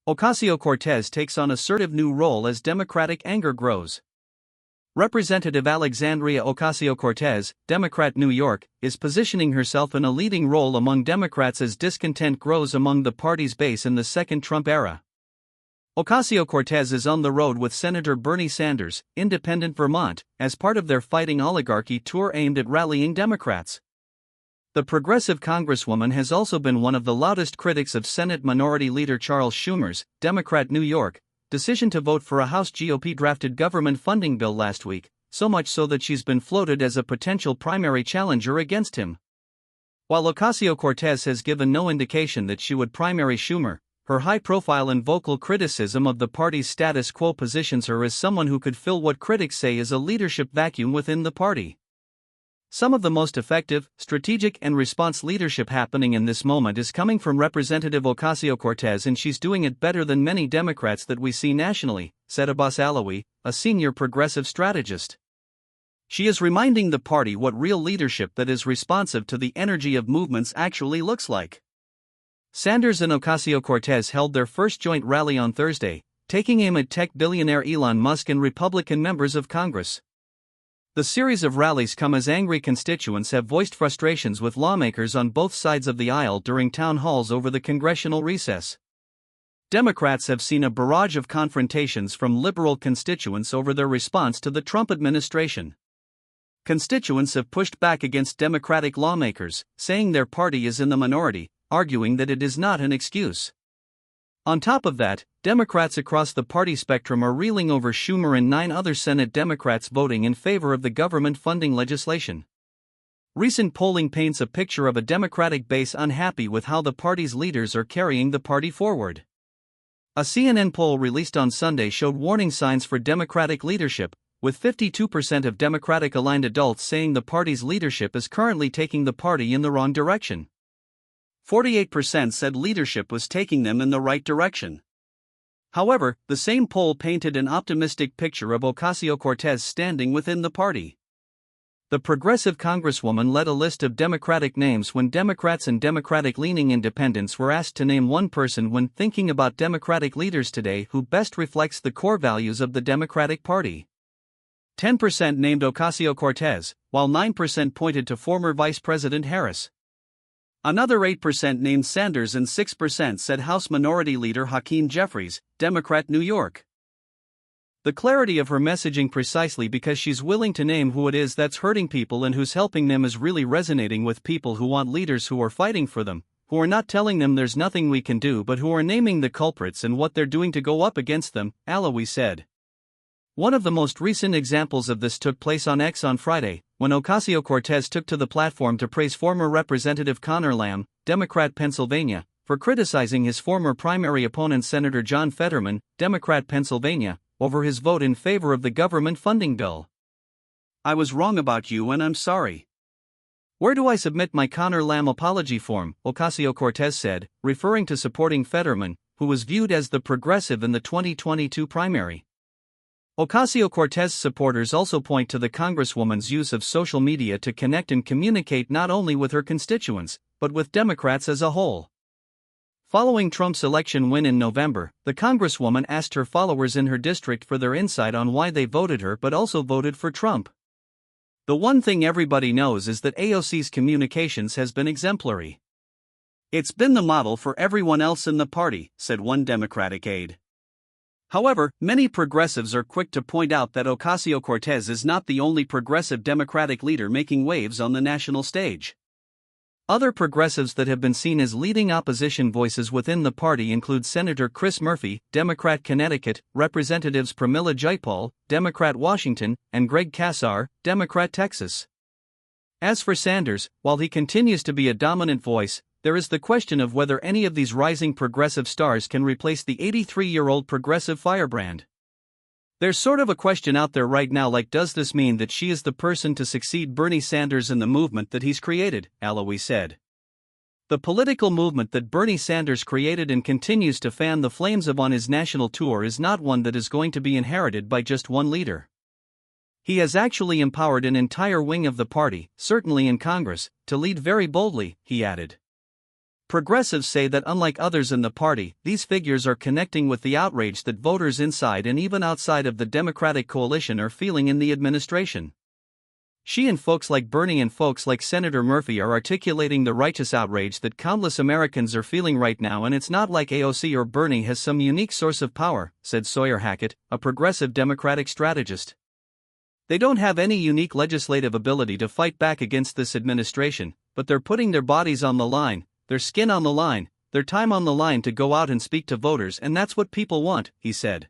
Ocasio Cortez takes on assertive new role as Democratic anger grows. Representative Alexandria Ocasio Cortez, Democrat New York, is positioning herself in a leading role among Democrats as discontent grows among the party's base in the second Trump era. Ocasio Cortez is on the road with Senator Bernie Sanders, Independent Vermont, as part of their Fighting Oligarchy tour aimed at rallying Democrats. The progressive congresswoman has also been one of the loudest critics of Senate Minority Leader Charles Schumer's, Democrat New York, decision to vote for a House GOP-drafted government funding bill last week, so much so that she's been floated as a potential primary challenger against him. While Ocasio Cortez has given no indication that she would primary Schumer, her high-profile and vocal criticism of the party's status quo positions her as someone who could fill what critics say is a leadership vacuum within the party. Some of the most effective, strategic and response leadership happening in this moment is coming from Representative Ocasio Cortez, and she's doing it better than many Democrats that we see nationally, said Abbas Alawi, a senior progressive strategist. She is reminding the party what real leadership that is responsive to the energy of movements actually looks like. Sanders and Ocasio Cortez held their first joint rally on Thursday, taking aim at tech billionaire Elon Musk and Republican members of Congress. The series of rallies come as angry constituents have voiced frustrations with lawmakers on both sides of the aisle during town halls over the congressional recess. Democrats have seen a barrage of confrontations from liberal constituents over their response to the Trump administration. Constituents have pushed back against Democratic lawmakers, saying their party is in the minority, arguing that it is not an excuse. On top of that, Democrats across the party spectrum are reeling over Schumer and 9 other Senate Democrats voting in favor of the government funding legislation. Recent polling paints a picture of a Democratic base unhappy with how the party's leaders are carrying the party forward. A CNN poll released on Sunday showed warning signs for Democratic leadership, with 52% of Democratic-aligned adults saying the party's leadership is currently taking the party in the wrong direction. 48% said leadership was taking them in the right direction. However, the same poll painted an optimistic picture of Ocasio Cortez standing within the party. The progressive congresswoman led a list of Democratic names when Democrats and Democratic-leaning independents were asked to name one person when thinking about Democratic leaders today who best reflects the core values of the Democratic Party. 10% named Ocasio Cortez, while 9% pointed to former Vice President Harris. Another 8% named Sanders and 6% said House Minority Leader Hakeem Jeffries, Democrat New York. The clarity of her messaging, precisely because she's willing to name who it is that's hurting people and who's helping them, is really resonating with people who want leaders who are fighting for them, who are not telling them there's nothing we can do but who are naming the culprits and what they're doing to go up against them, Alawi said. One of the most recent examples of this took place on X on Friday, when Ocasio Cortez took to the platform to praise former Representative Conor Lamb, Democrat Pennsylvania, for criticizing his former primary opponent Senator John Fetterman, Democrat Pennsylvania, over his vote in favor of the government funding bill. "I was wrong about you and I'm sorry. Where do I submit my Conor Lamb apology form?" Ocasio Cortez said, referring to supporting Fetterman, who was viewed as the progressive in the 2022 primary. Ocasio Cortez supporters also point to the Congresswoman's use of social media to connect and communicate not only with her constituents, but with Democrats as a whole. Following Trump's election win in November, the Congresswoman asked her followers in her district for their insight on why they voted her but also voted for Trump. "The one thing everybody knows is that AOC's communications has been exemplary. It's been the model for everyone else in the party," said one Democratic aide. However, many progressives are quick to point out that Ocasio Cortez is not the only progressive Democratic leader making waves on the national stage. Other progressives that have been seen as leading opposition voices within the party include Senator Chris Murphy, Democrat Connecticut, Representatives Pramila Jayapal, Democrat Washington, and Greg Casar, Democrat Texas. As for Sanders, while he continues to be a dominant voice, there is the question of whether any of these rising progressive stars can replace the 83-year-old progressive firebrand. "There's sort of a question out there right now, like, does this mean that she is the person to succeed Bernie Sanders in the movement that he's created?" Alawi said. The political movement that Bernie Sanders created and continues to fan the flames of on his national tour is not one that is going to be inherited by just one leader. He has actually empowered an entire wing of the party, certainly in Congress, to lead very boldly, he added. Progressives say that unlike others in the party, these figures are connecting with the outrage that voters inside and even outside of the Democratic coalition are feeling in the administration. She and folks like Bernie and folks like Senator Murphy are articulating the righteous outrage that countless Americans are feeling right now, and it's not like AOC or Bernie has some unique source of power, said Sawyer Hackett, a progressive Democratic strategist. They don't have any unique legislative ability to fight back against this administration, but they're putting their bodies on the line, their skin on the line, their time on the line to go out and speak to voters, and that's what people want, he said.